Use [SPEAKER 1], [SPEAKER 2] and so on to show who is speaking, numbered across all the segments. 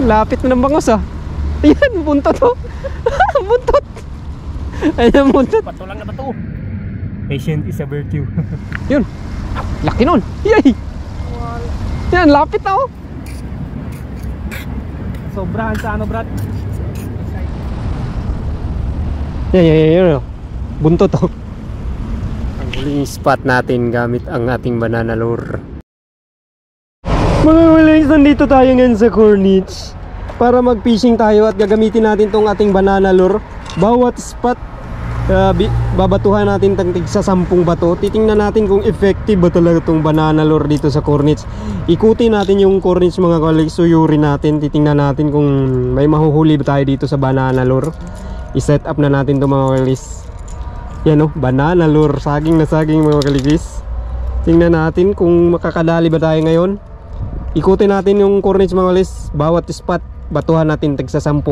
[SPEAKER 1] Lapit na ng bangos ah. Ayan, buntot oh. Buntot. Ayan, buntot.
[SPEAKER 2] Bato lang na bato. Patient is a virtue.
[SPEAKER 1] Yun. Laki nun. Yay. Yan, lapit na oh.
[SPEAKER 2] Sobrahan sa ano, Brad?
[SPEAKER 1] Yan. Buntot oh. Ang huling spot natin gamit ang ating banana lure. Mga walis, nandito tayo ngayon sa Corniche para mag-fishing tayo at gagamitin natin tong ating banana lure. Bawat spot babatuhan natin tagtig sa 10 bato. Titingnan natin kung effective ba talaga tong banana lure dito sa Corniche. Ikutin natin yung Corniche mga colleagues, suyurin natin, titingnan natin kung may mahuhuli ba tayo dito sa banana lure. I-set up na natin to mga colleagues. Yan oh, banana lure, saging na saging mga colleagues. Tingnan natin kung makakadali ba tayo ngayon. Ikutin natin yung Corniche mga colleagues. Bawat spot batuhan natin tag sa 10.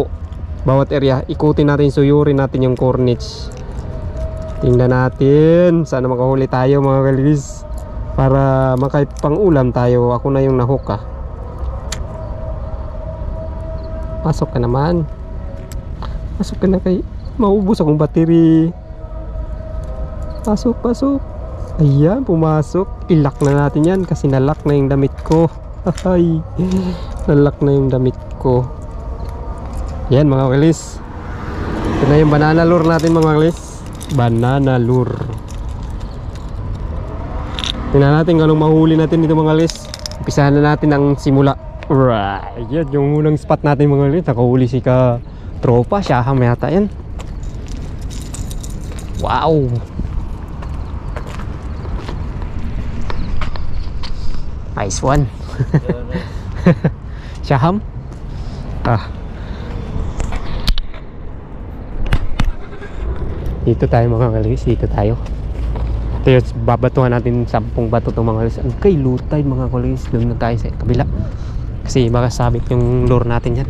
[SPEAKER 1] Bawat area ikutin natin, suyurin natin yung Corniche. Tingnan natin sana makahuli tayo mga colleagues, para makapang ulam tayo. Ako na yung nahook ah. Pasok ka naman. Pasok ka na kay maubos akong battery. Pasok. Ayan, pumasok. Ilak na natin yan kasi nalak na yung damit ko. Ay, nalak na yung damit ko. Yan mga kalis. Ito na yung banana lure natin mga kalis. Banana lure. Tingnan natin kung anong mahuli natin dito mga kalis. Umpisahan na natin ang simula. Right, yan yung unang spot natin mga kalis. Nakahuli si ka tropa, siyaham yata yan. Wow. Nice one. Siyaham. Dito tayo mga kalis, dito tayo. Ito yung babatuhan natin 10 bato itong mga kalis. Ang kay lutay mga kalis. Doon na tayo sa kabila kasi makasabit yung lure natin yan.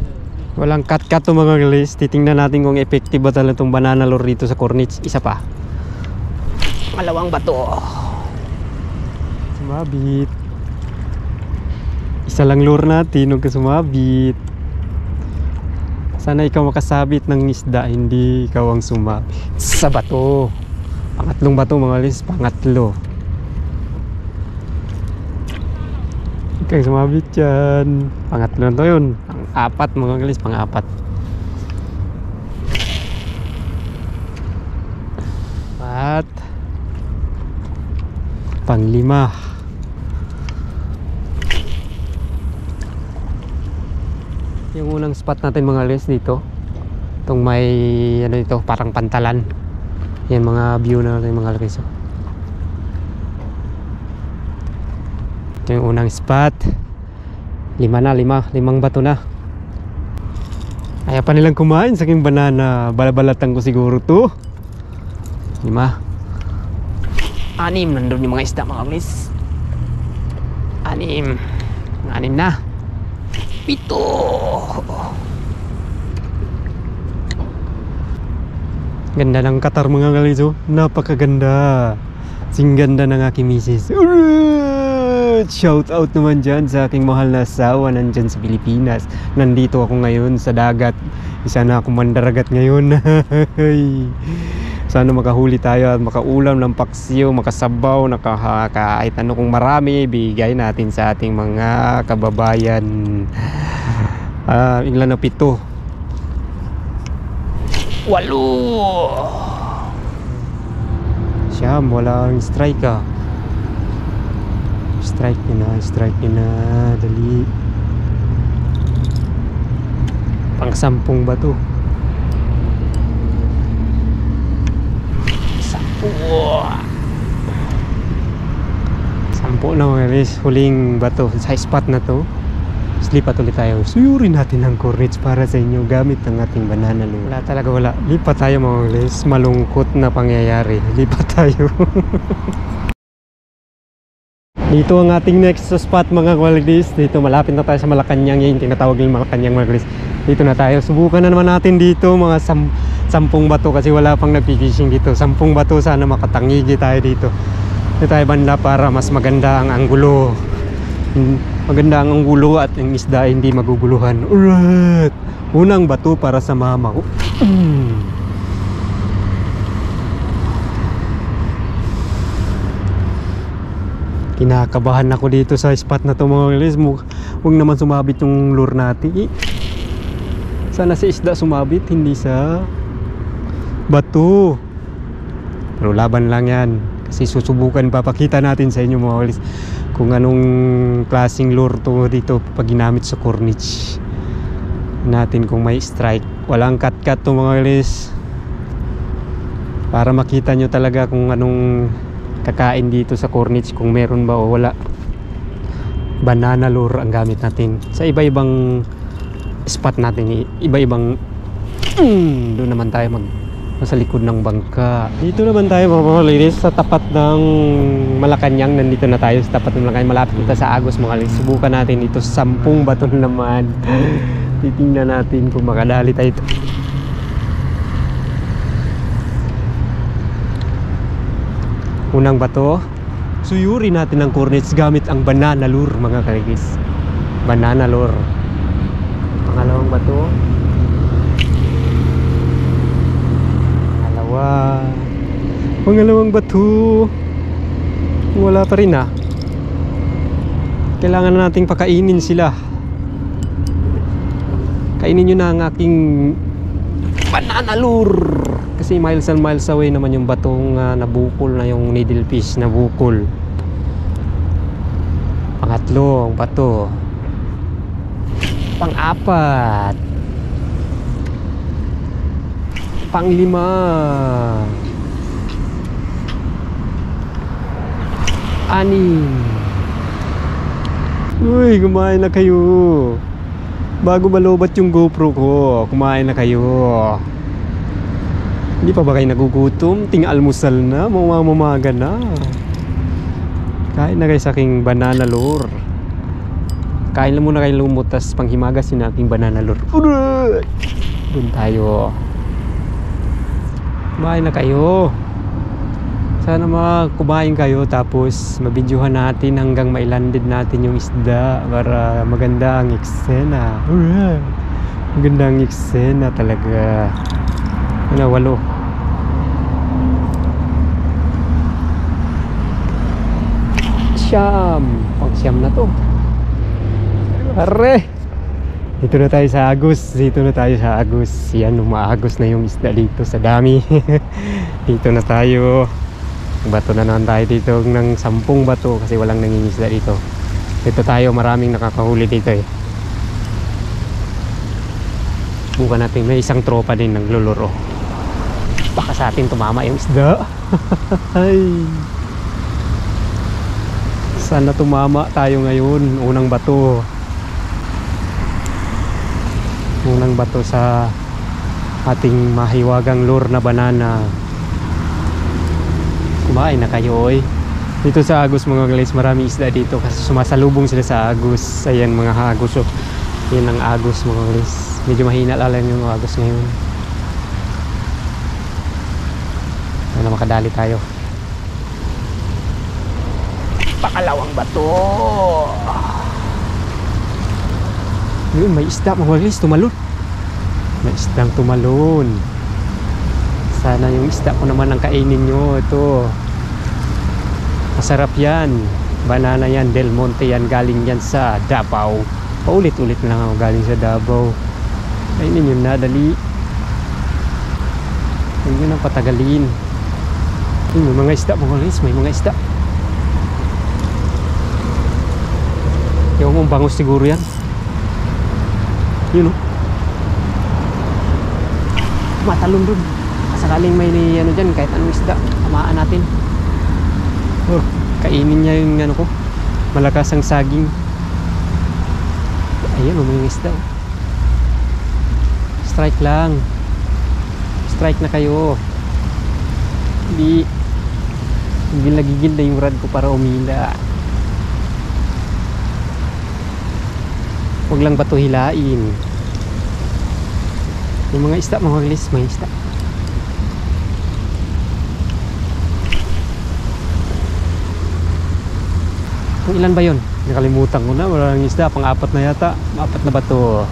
[SPEAKER 1] Walang cut to mga kalis. Titingnan natin kung effective ba talaga itong banana lure dito sa Corniche. Isa pa, malawang bato. Sumabit. Isa lang lure natin, huwag ka sumabit. Sana ikaw makasabit ng isda, hindi ikaw ang sumabit sa bato. Pangatlong bato mga kalis, pangatlo. Ikaw sumabit yan. Pangatlo na to yun. Pang-apat mga kalis, pang-apat. At pang-5. Yung unang spot natin mga kalis dito, itong may ano dito, parang pantalan. Yan mga view na natin mga kalis. Ito yung unang spot. 5 bato na. Ayaw pa nilang kumain sa aking banana. Balabalatan ko siguro to. 5. 6 nandun yung mga isda mga kalis. 6 na. 7. Ganda ng katar mga kalis oh. Napakaganda. Sing ganda ng aking misis. Shout out naman dyan sa aking mahal na asawa nandyan sa Pilipinas. Nandito ako ngayon sa dagat. Isa na akong mandaragat ngayon. Sana makahuli tayo at makaulam ng paksiw, makasabaw, kahit ano kung marami, bigay natin sa ating mga kababayan. Ilan na 7? 8. Siyam, walang strike ah. Strike nyo na, dali. Pang 10 ba to? 10 na mga guys, huling bato sa spot na to. Lipat ulit tayo. Suyurin natin ang Corniche para sa inyo gamit ang ating banana lure. Wala. Lipat tayo mga guys. Malungkot na pangyayari. Lipat tayo. Dito ang ating next spot mga guys. Dito malapit na tayo sa Malacanang. Yung tinatawag ng Malacanang mga guys. Dito na tayo. Subukan na naman natin dito mga 10 bato kasi wala pang nagpipishing dito. 10 bato, sana makatangigi tayo dito. Dito tayo banda para mas maganda ang anggulo. Maganda ang gulo at ang isda hindi maguguluhan. Alright! Unang bato para sa mama ko. Kinakabahan ako dito sa spot na to mga guys. Huwag naman sumabit yung lure natin. Sana sa isda sumabit, hindi sa bato. Pero laban lang yan. Kasi susubukan, papakita natin sa inyo mga guys kung anong klaseng lure to dito pag ginamit sa corniche natin, kung may strike. Walang cut-cut to mga guys, para makita nyo talaga kung anong kakain dito sa corniche, kung meron ba o wala. Banana lure ang gamit natin sa iba-ibang spot natin, iba-ibang doon naman tayo sa likod ng bangka. Dito naman tayo mga ladies, sa tapat ng Malacanang. Nandito na tayo sa tapat ng Malacanang, malapit na sa Agos mga ladies. Subukan natin ito, 10 bato naman. Titingnan natin kung makadali tayo ito. Unang bato, suyuri natin ang corniche gamit ang banana lure mga ladies. Banana lure. Pangalawang bato, pangalawang bato, wala pa rin ah. Kailangan na nating pakainin sila. Kainin nyo na ang aking banana lure, kasi miles and miles away naman yung batong nabukol na, yung needlefish na bukol. Pangatlong bato, pang-apat, pang-lima, anim. Uy, kumain na kayo. Bago malobat yung GoPro ko, kumain na kayo. Hindi pa ba kayo nagugutom? Ting-almusal na, mamamaga na. Kain na kayo sa aking banana lure. Kain lang muna kayo lumutas, panghimagas yung aking banana lure. Doon tayo. Kumain na kayo. Sana kumain kayo, tapos mabidyohan natin hanggang mailanded natin yung isda para maganda ang eksena. Alright. Maganda ang eksena talaga. Ano, 8. Siyam. Pang-siyam na to. Are! Dito na tayo sa Agos. Dito na tayo sa Agos. Yan, umaagos na yung isda dito sa dami. Dito na tayo. Bato na naman tayo dito ng 10 bato kasi walang nangingisda dito. Dito tayo, maraming nakakahuli dito eh. Bukan natin, may isang tropa din nagluluro. Baka sa atin tumama yung isda. Sana tumama tayo ngayon. Unang bato. Unang bato sa ating mahiwagang lure na banana. Kumain na kayo oy. Dito sa Agos mga guys, maraming isda dito kasi sumasalubong sila sa Agos. Ayan mga Agos oh. Yan ang Agos mga guys. Medyo mahina lang yung Agos ngayon. Sana makadali tayo. Pakalawang bato. Yun, may isda mga guys, tumalon. May isdang tumalon. Sana yung isda ko naman ang kainin nyo. Ito, masarap yan. Banana yan, Del Monte yan. Galing yan sa Davao. Paulit-ulit na lang ako galing sa Davao. Kainin nyo na, dali. Huwag nyo nang patagalin. May mga isda mga guys, may mga isda. Yung mong bangus siguro yan. Yun o. Matalon dun. Sakaling may ano dyan, kahit anong isda, tamaan natin. Oh, kainin niya yung ano ko, malakas ang saging. Ayan, may isda. Strike lang. Strike na kayo. Hindi nagigil na yung rod ko para umila. Huwag lang bato hilain. Yung mga isda mga guys, may isda. Kung ilan ba yun? Nakalimutan ko na, maraming isda, pang-apat na yata. Apat na bato.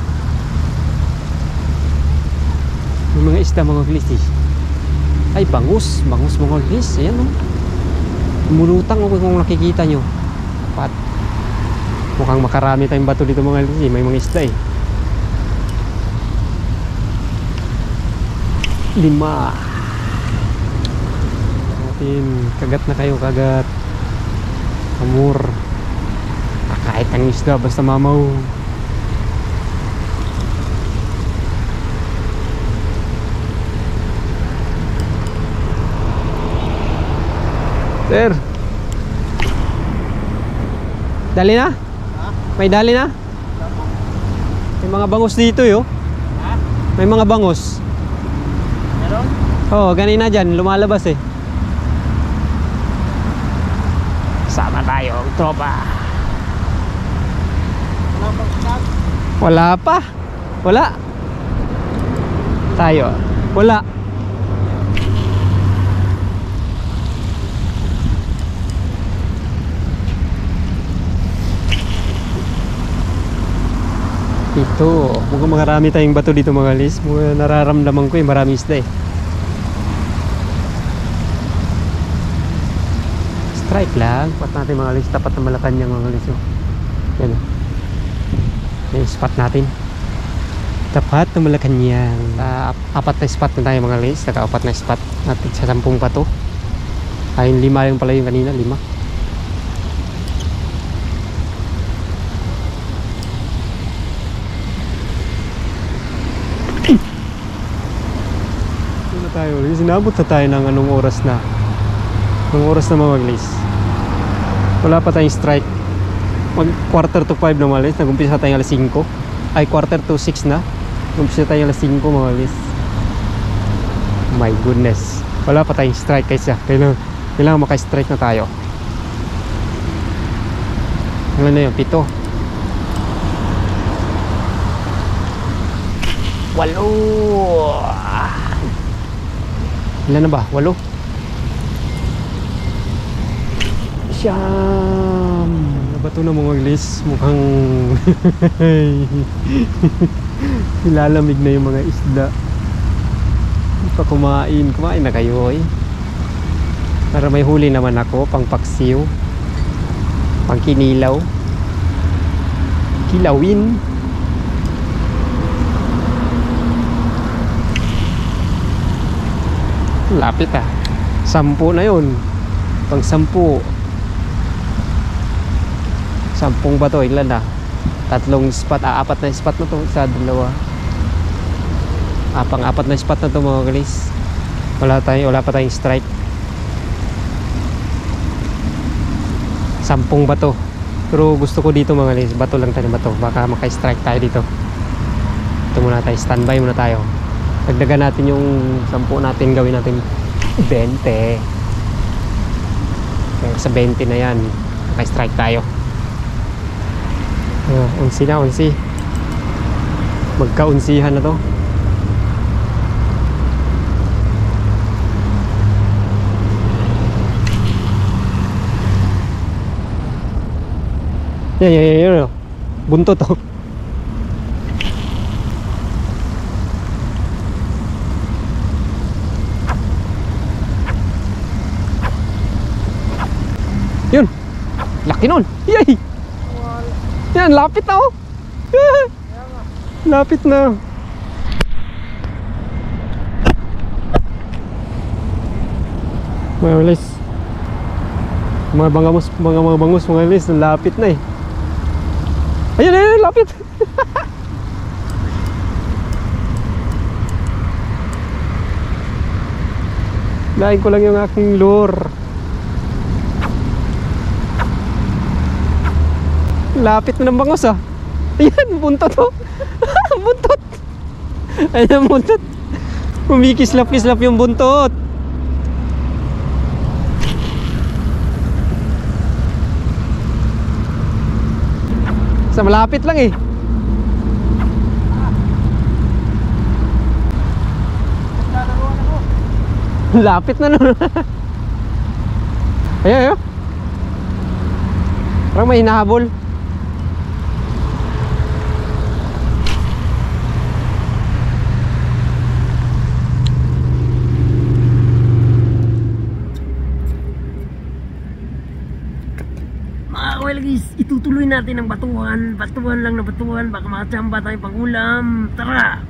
[SPEAKER 1] Yung mga isda mga guys eh. Ay, bangus mga guys. Ayan o. Mulutang o kung nakikita nyo. Apat. Mukhang makarami tayong bato dito mga guys eh. May mga isda eh. 5. Natin, kagat na kayo, kagat. Amur. Kahit ang isda basta mamaw. Sir, dali na? May dali na? May mga bangus dito yo. May mga bangus.
[SPEAKER 2] Meron?
[SPEAKER 1] Oo, ganina dyan, lumalabas eh. Sama tayo, tropa. Wala pa. Wala. Tayo. Wala. Ito. Mukhang marami tayong bato dito mga guys. Mukhang nararamdaman ko maraming isda eh. Strike lang. Spot natin mga guys. Tapat na Malacanang mga guys. Yan o. Yung spot natin tapat na Malacanang. Apat na spot na tayo mga guys. Naka-apat na spot natin sa 10 pato. Ayun 5 yung pala yung kanina. 5. Ito na tayo. Sinabot na tayo ng anong oras na. Anong oras na mga guys. Wala pa tayong strike. Mag 4:45 na malis, nag-umpisa tayo alas 5. Ay 4:45 na. Nag-umpisa tayo alas 5 mga malis. My goodness. Wala pa tayong strike kaysa. Kailangan maka-strike na tayo. Ano na yun? 7. 8. Ilan na ba? 8. Siyam. Bato na mga guys, mukhang nilalamig na yung mga isda. Pa kumain na kayo eh. Para may huli naman ako, pang paksiw, pang kinilaw, kilawin. Lapit ah. 10 na yun. Pang 10. 10 ba to? Ilan na? 3 spot, 4 na spot na to. Isa, 2. Pang-4 na spot na to mga guys. Wala pa tayong strike. 10 bato. Pero gusto ko dito mga guys, bato lang tayo, bato. Baka maka-strike tayo dito. Ito muna tayo, standby muna tayo. Dagdagan natin yung 10 natin, gawin natin 20. Kaya sa 20 na yan, maka-strike tayo. 11 na, 11. Magka-unsihan na to. Yan. Buntot to. Yun. Laki nun. Yay! Yan, lapit na oh. Lapit na. Mga guys. Mga bangus, mga guys, lapit na eh. Ayun, lapit. Lain ko lang yung aking lure. Lapit na ng bangus ah. Ayan, buntot oh. Buntot. Ayan, buntot. Kumikislap-kislap yung buntot. Sa malapit lang eh. Lapit na nun. Ayan. Parang may hinahabol. Hanapin natin ang batuhan. Batuhan lang na batuhan. Baka makachamba tayo pang ulam. Tara!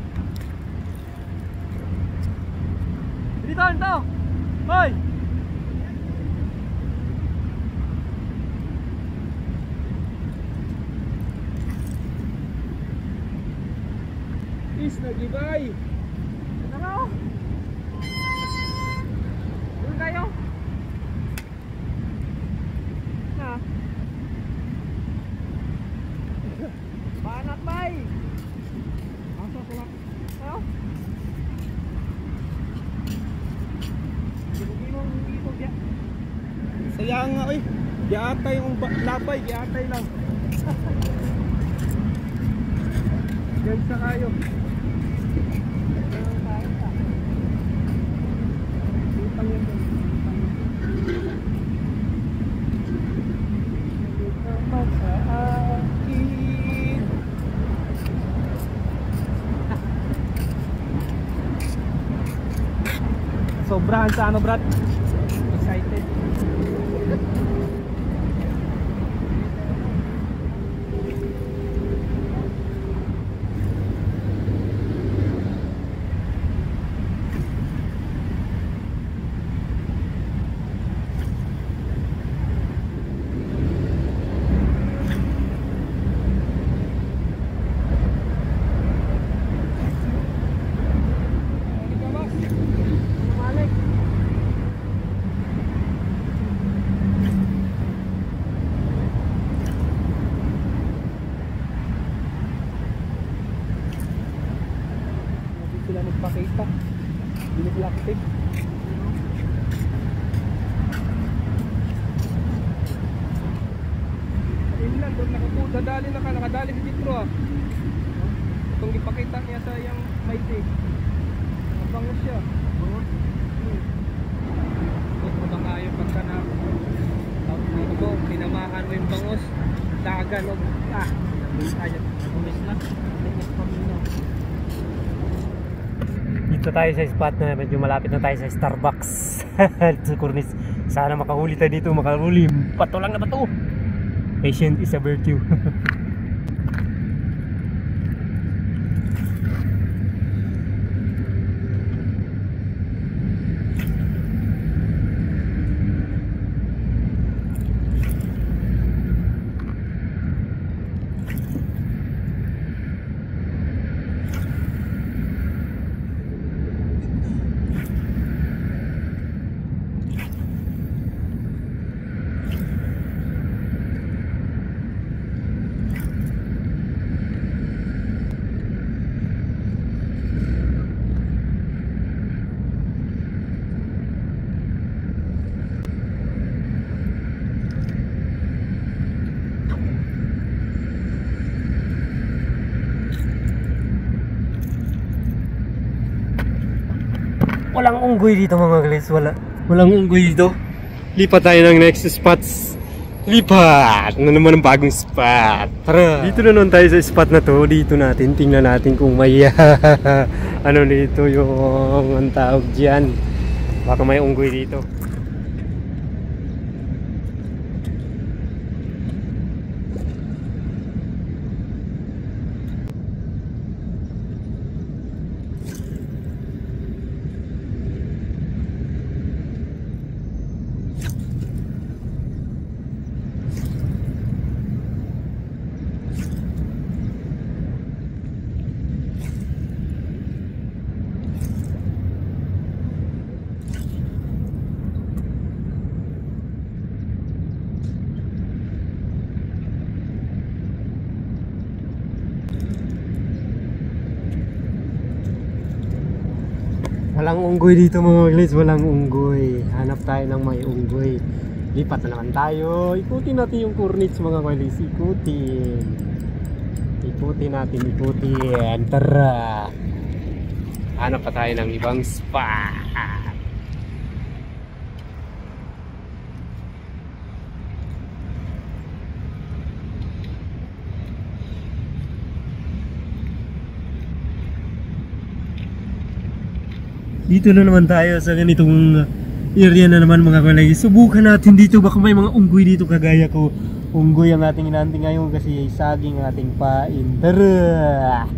[SPEAKER 2] Dito, ito! Hoy! Is, nagibay! Ano? Doon kayo? Na? Banat bay! Asa ko lang? Ano? Sayang nga oy. Giatay yung labay, giatay lang. Yan sa kayo. Utang yan doon. Utang sa akin. Sobrahan sa ano, Brad? Excited. Sila nagpakita. Biniblacktape. Ayun lang, doon nakadali nakadali si Ditro ah. Itong ipakita niya sa yung Mighty. Nabangus siya. Huwag mo bang ayaw pagka na ano ko, pinamahan mo yung bangus. Dagan o ayaw. Nabumis na. Nabumis paminaw.
[SPEAKER 1] Dito tayo sa spot na medyo malapit na tayo sa Starbucks sa Cornice. Sana makahuli tayo dito, makahuli. Bato lang na bato. Patient is a virtue. Walang unggoy dito mga guys, walang unggoy dito. Lipat tayo ng next spots. Lipat! Ano naman ang bagong spot? Tara! Dito na naman tayo sa spot na to. Dito natin, tingnan natin kung may ano dito yung ang tawag dyan. Baka may unggoy dito. Walang unggoy dito mga guys, walang unggoy. Hanap tayo ng may unggoy. Lipat na naman tayo. Ikutin natin yung Cornice mga guys. Ikutin natin. Tara. Hanap pa tayo ng ibang spot. Dito na naman tayo sa ganitong area na naman mga kalay. Subukan natin dito, baka may mga unggoy dito kagaya ko. Unggoy ang ating inaanting ngayon kasi saging ang ating pain. Tara!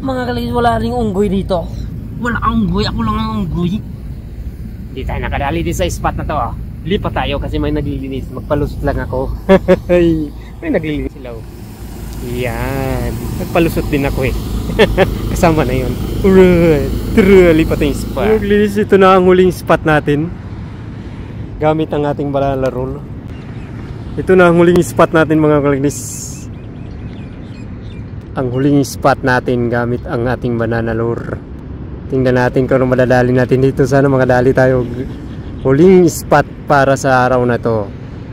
[SPEAKER 2] Mga kaligis, wala ring unggoy dito. Wala ang unggoy, ako lang ang unggoy.
[SPEAKER 1] Hindi tayo nakadali din sa spot na to. Lipat tayo kasi may naglilinis. Magpalusot lang ako. May naglilinis sila. Yan. Nagpalusot din ako eh. Kasama na yun. Alright. Lipat yung spot. Naglilinis, ito na ang huling spot natin. Gamit ang ating banana roll. Ito na ang huling spot natin mga kaligis. Ang huling spot natin gamit ang ating banana lure. Tingnan natin kung ano madadali natin dito. Sana makadali tayo. Huling spot para sa araw na to.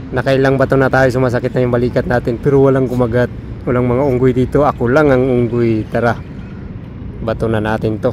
[SPEAKER 1] Nakailang bato na tayo, sumasakit na yung balikat natin. Pero walang kumagat. Walang mga unggoy dito. Ako lang ang unggoy. Tara. Bato na natin to.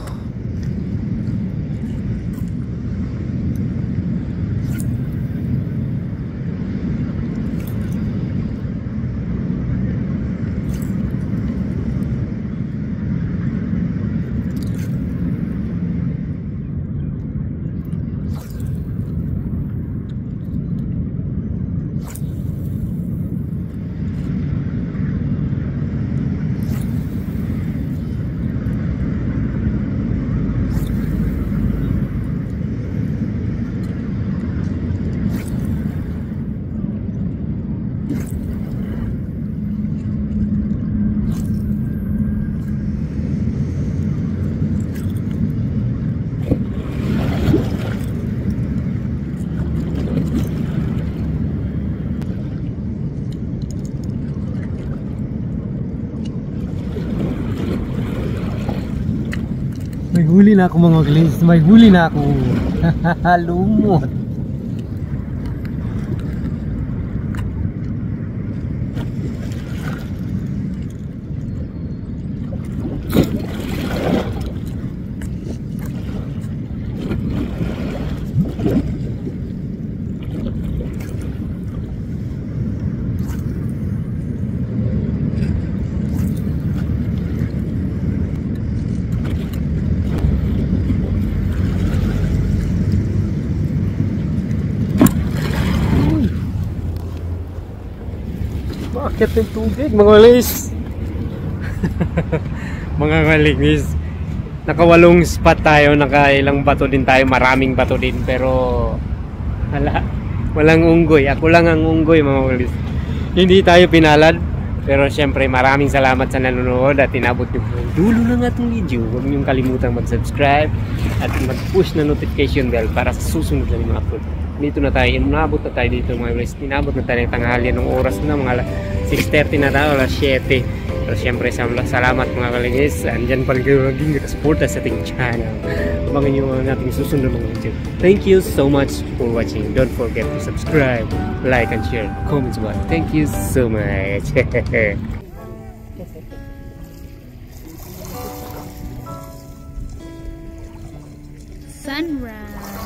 [SPEAKER 1] May huli na ako mga kaligis. May huli na ako. Lumot. Bakit yung tubig mga kaligis? Mga kaligis, nakawalong spot tayo, nakailang bato din tayo, maraming bato din, pero walang unggoy. Ako lang ang unggoy mga kaligis. Hindi tayo pinalad, pero syempre maraming salamat sa nanonood at inabot nyo ang dulo ng ating video. Huwag nyo kalimutang mag-subscribe at mag-push na notification bell para sa susunod na mga upload. Dito na tayo, inabot na tayo dito mga guys. Inabot na tayo ng tanghali ng oras na mga 6:30 na tayo, alas 7. Pero syempre salamat mga kaligis. Andyan pa rin kayo maging supporta sa ating channel. Abangan nyo ang ating susunod mga video. Thank you so much for watching. Don't forget to subscribe, like and share, comments below. Thank you so much.
[SPEAKER 3] Sunrise.